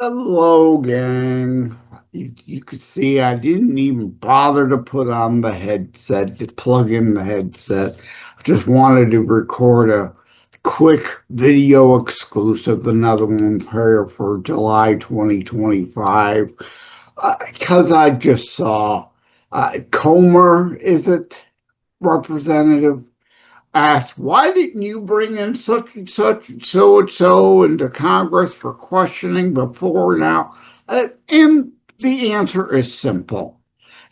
Hello, gang. You could see I didn't even bother to put on the headset, to plug in the headset. I just wanted to record a quick video exclusive, another one here for July 2025. Because I just saw Comer, is it, Representative? Asked, why didn't you bring in such and so into Congress for questioning before now? And the answer is simple.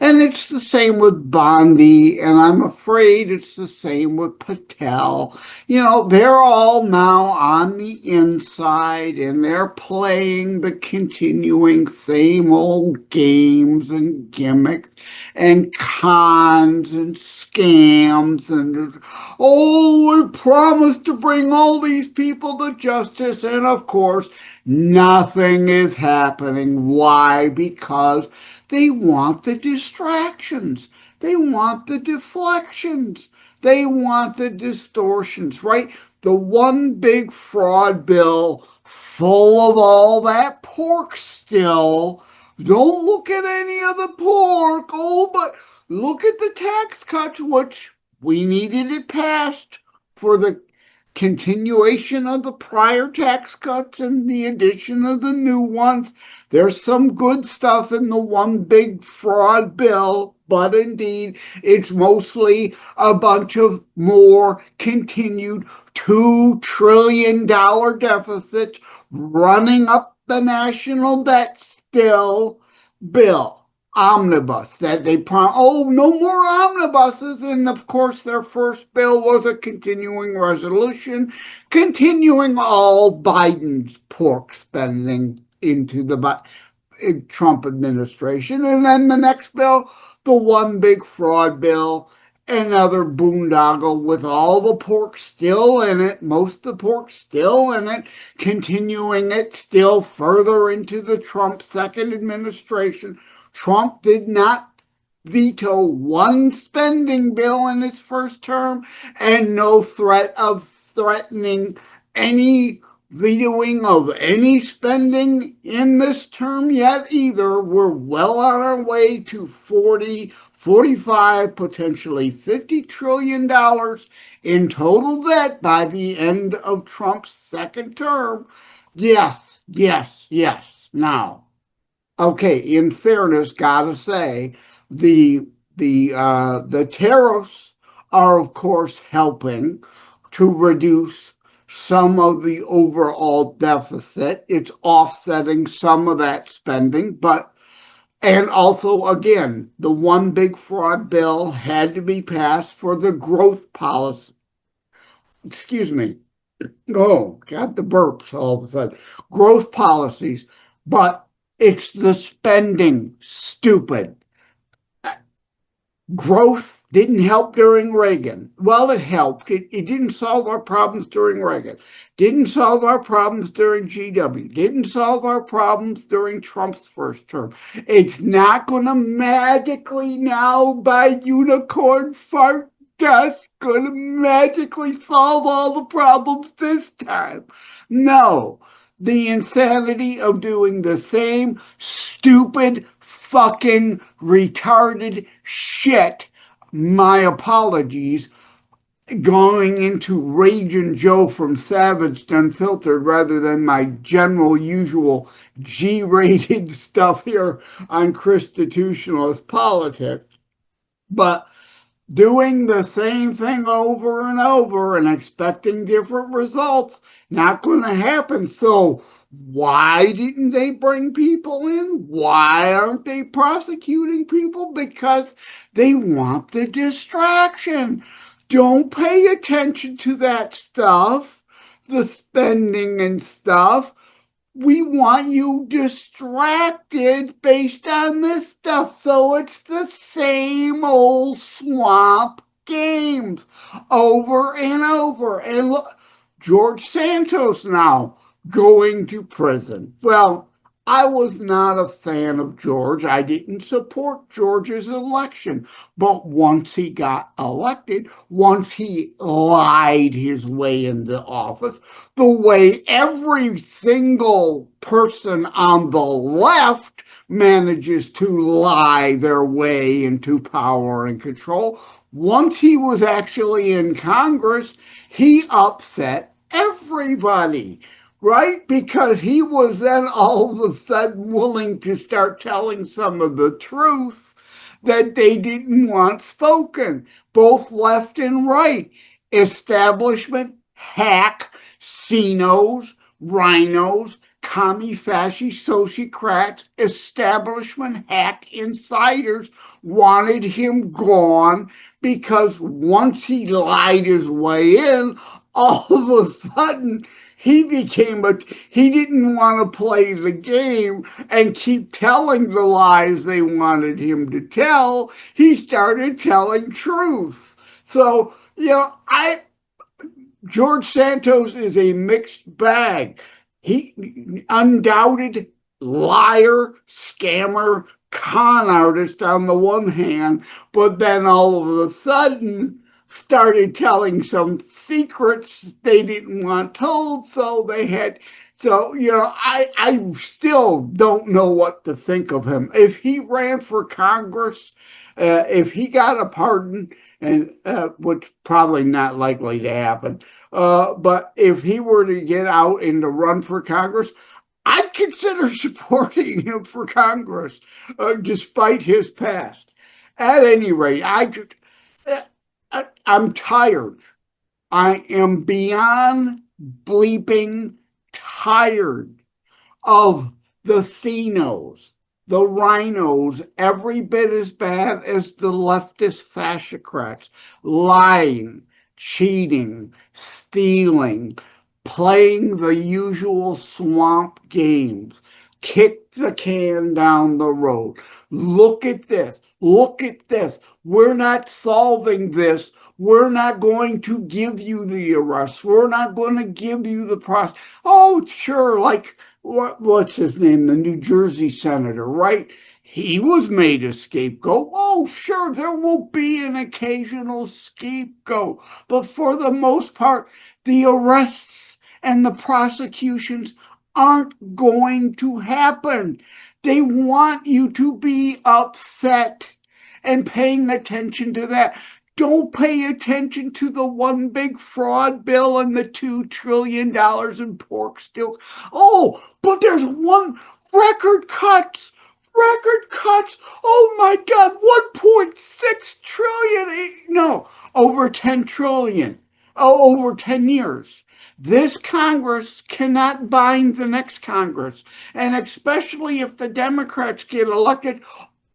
And it's the same with Bondi, and I'm afraid it's the same with Patel. They're all now on the inside and they're playing the continuing same old games and gimmicks and cons and scams. And, oh, we promised to bring all these people to justice. And of course, nothing is happening. Why? Because they want the distractions. They want the deflections. They want the distortions, right? The one big fraud bill full of all that pork still. Don't look at any of the pork. Oh, but look at the tax cuts, which we needed it passed for the continuation of the prior tax cuts and the addition of the new ones. There's some good stuff in the one big fraud bill, but indeed, it's mostly a bunch of more continued $2 trillion deficits running up the national debt still bill. Omnibus that they promised. Oh, no more omnibuses. And of course, their first bill was a continuing resolution, continuing all Biden's pork spending into the Trump administration. And then the next bill, the one big fraud bill, another boondoggle with all the pork still in it, most of the pork still in it, continuing it still further into the Trump second administration. Trump did not veto one spending bill in his first term, and no threat of threatening any vetoing of any spending in this term yet either. We're well on our way to 40, 45, potentially $50 trillion in total debt by the end of Trump's second term. Yes, yes, yes. Now, okay, in fairness, gotta say, the tariffs are of course helping to reduce some of the overall deficit. It's offsetting some of that spending, but and also again, the one big fraud bill had to be passed for the growth policy. Excuse me. Oh, got the burps all of a sudden. Growth policies, but it's the spending, stupid. Growth didn't help during Reagan. Well, it helped. It didn't solve our problems during Reagan. Didn't solve our problems during GW. Didn't solve our problems during Trump's first term. It's not going to magically now, by unicorn fart dust, going to magically solve all the problems this time. No. The insanity of doing the same stupid fucking retarded shit. My apologies. Going into Rage and Joe from Savage Unfiltered rather than my general usual G-rated stuff here on Constitutionalist politics. But doing the same thing over and over and expecting different results, not going to happen. So why didn't they bring people in? Why aren't they prosecuting people? Because they want the distraction. Don't pay attention to that stuff, the spending and stuff. We want you distracted based on this stuff. So it's the same old swamp games over and over. And look, George Santos now going to prison. Well, I was not a fan of George. I didn't support George's election. But once he got elected, once he lied his way into office, the way every single person on the left manages to lie their way into power and control, once he was actually in Congress, he upset everybody, right? Because he was then all of a sudden willing to start telling some of the truth that they didn't want spoken, both left and right. Establishment, hack, CINOs, rhinos, commie fascist sociocrats, establishment hack insiders wanted him gone because once he lied his way in, all of a sudden he didn't want to play the game and keep telling the lies they wanted him to tell. He started telling truth. So, George Santos is a mixed bag. He undoubted liar, scammer, con artist on the one hand, but then all of a sudden started telling some secrets they didn't want told, I still don't know what to think of him. If he ran for Congress, if he got a pardon, and which probably not likely to happen, but if he were to get out and to run for Congress, I'd consider supporting him for Congress, despite his past. At any rate, I'm tired. I am beyond bleeping tired of the CINOs, the rhinos, every bit as bad as the leftist fascocrats, lying, cheating, stealing, playing the usual swamp games, kick the can down the road. Look at this. Look at this. We're not solving this. We're not going to give you the arrests. We're not going to give you the process. Oh, sure, like what's his name? The New Jersey senator, right? He was made a scapegoat. Oh, sure, there will be an occasional scapegoat. But for the most part, the arrests and the prosecutions aren't going to happen. They want you to be upset and paying attention to that. Don't pay attention to the one big fraud bill and the $2 trillion in pork still. Oh, but there's one record cuts. Record cuts. Oh my God, 1.6 trillion. No, over 10 trillion. Oh, over 10 years. This Congress cannot bind the next Congress. And especially if the Democrats get elected,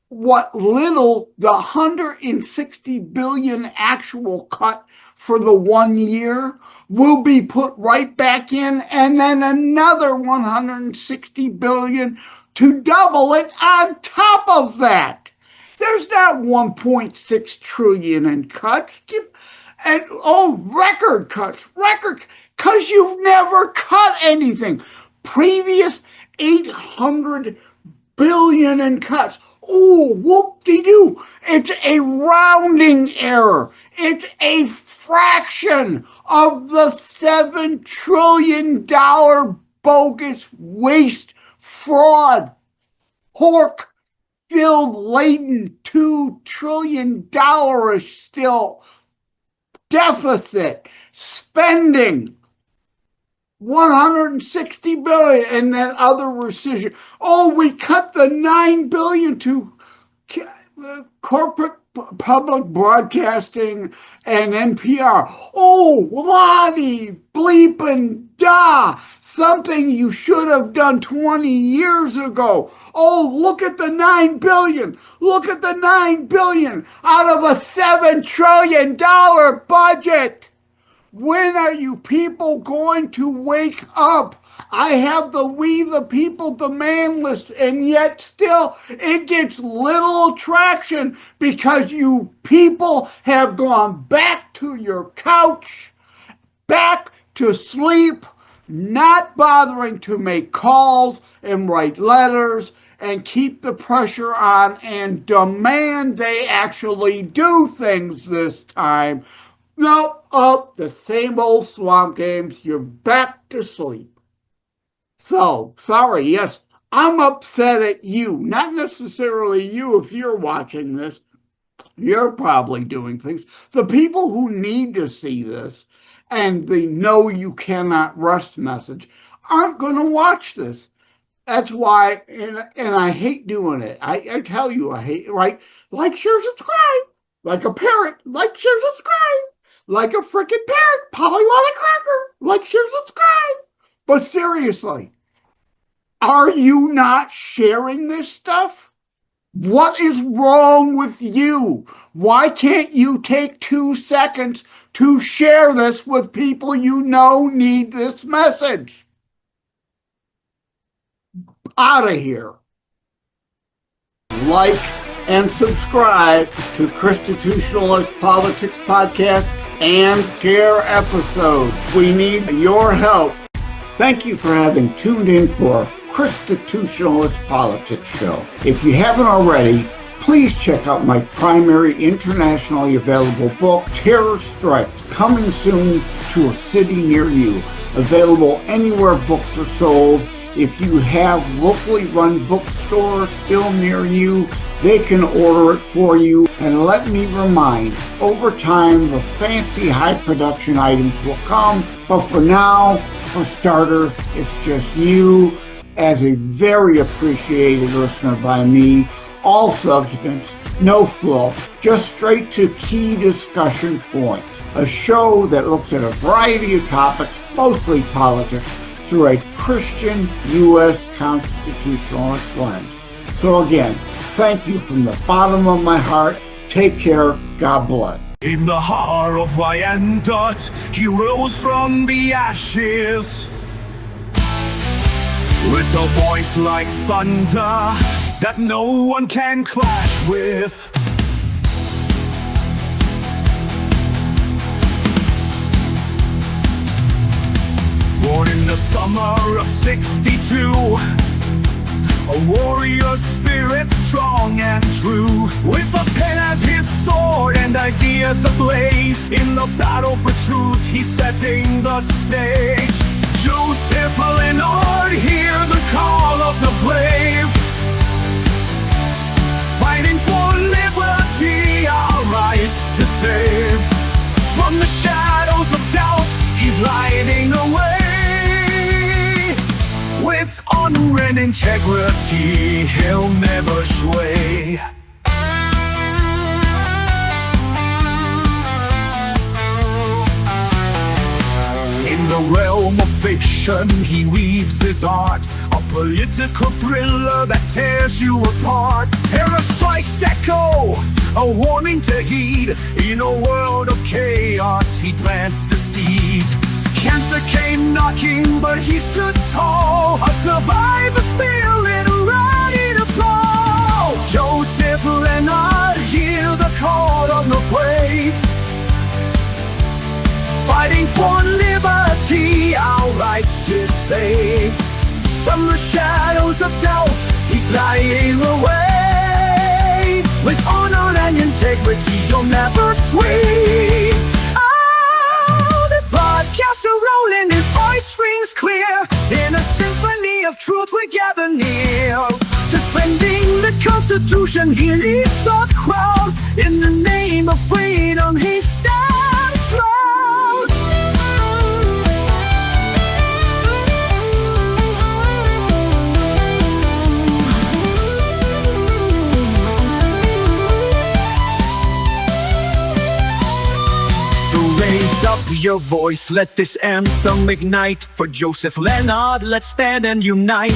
what little the 160 billion actual cut for the 1 year will be put right back in, and then another 160 billion to double it on top of that. There's not 1.6 trillion in cuts. And record cuts, because you've never cut anything. Previous 800 billion in cuts. Oh, whoop-de-doo. It's a rounding error. It's a fraction of the $7 trillion bogus waste, fraud, pork-filled, laden $2 trillion still deficit spending. 160 billion and that other rescission. Oh, we cut the 9 billion to corporate public broadcasting and NPR. Oh, Lottie, bleeping da, something you should have done 20 years ago. Oh, look at the 9 billion. Look at the 9 billion out of a $7 trillion budget. When are you people going to wake up? I have the We the People demand list, and yet still it gets little traction because you people have gone back to your couch, back to sleep, not bothering to make calls and write letters and keep the pressure on and demand they actually do things this time. No, the same old swamp games. You're back to sleep. So, sorry, yes, I'm upset at you. Not necessarily you if you're watching this. You're probably doing things. The people who need to see this and the "no, you cannot rest" message aren't going to watch this. That's why, and I hate doing it. I tell you, I hate, right? Like, share, subscribe. Like a parrot, like, share, subscribe. Like a freaking parrot, polyglot cracker. Like, share, subscribe. But seriously, are you not sharing this stuff? What is wrong with you? Why can't you take 2 seconds to share this with people you know need this message? Out of here. Like and subscribe to Constitutionalist Politics Podcast and share episodes. We need your help. Thank you for having tuned in for Constitutionalist Politics Show. If you haven't already, please check out my primary internationally available book, Terror Strikes, coming soon to a city near you. Available anywhere books are sold. If you have locally run bookstores still near you, they can order it for you. And let me remind, over time, the fancy high production items will come. But for now, for starters, it's just you as a very appreciated listener by me. All substance, no fluff, just straight to key discussion points. A show that looks at a variety of topics, mostly politics, through a Christian U.S. constitutionalist lens. So again, thank you from the bottom of my heart. Take care. God bless. In the heart of Wyandotte, he rose from the ashes with a voice like thunder that no one can clash with. Born in the summer of '62, a warrior spirit strong and true, with a pen as his sword and ideas ablaze. In the battle for truth, he's setting the stage. Joseph Leonard, hear the call of the brave, fighting for liberty, our rights to save. From the shadows of doubt, he's lighting the way. With honor and integrity, he'll never sway. In the realm of fiction, he weaves his art, a political thriller that tears you apart. Terror strikes echo, a warning to heed. In a world of chaos, he plants the seed. Cancer came knocking, but he stood tall, a survivor spirit ready to fall. Joseph Leonard, hear the call of the brave, fighting for liberty, our rights to save. From the shadows of doubt, he's lighting the way. With honor and integrity, you'll never sway. Podcasts are rolling, his voice rings clear. In a symphony of truth we gather near. Defending the Constitution, he leads the crowd. In the name of freedom, he stands proud. Raise up your voice, let this anthem ignite. For Joseph Leonard, let's stand and unite.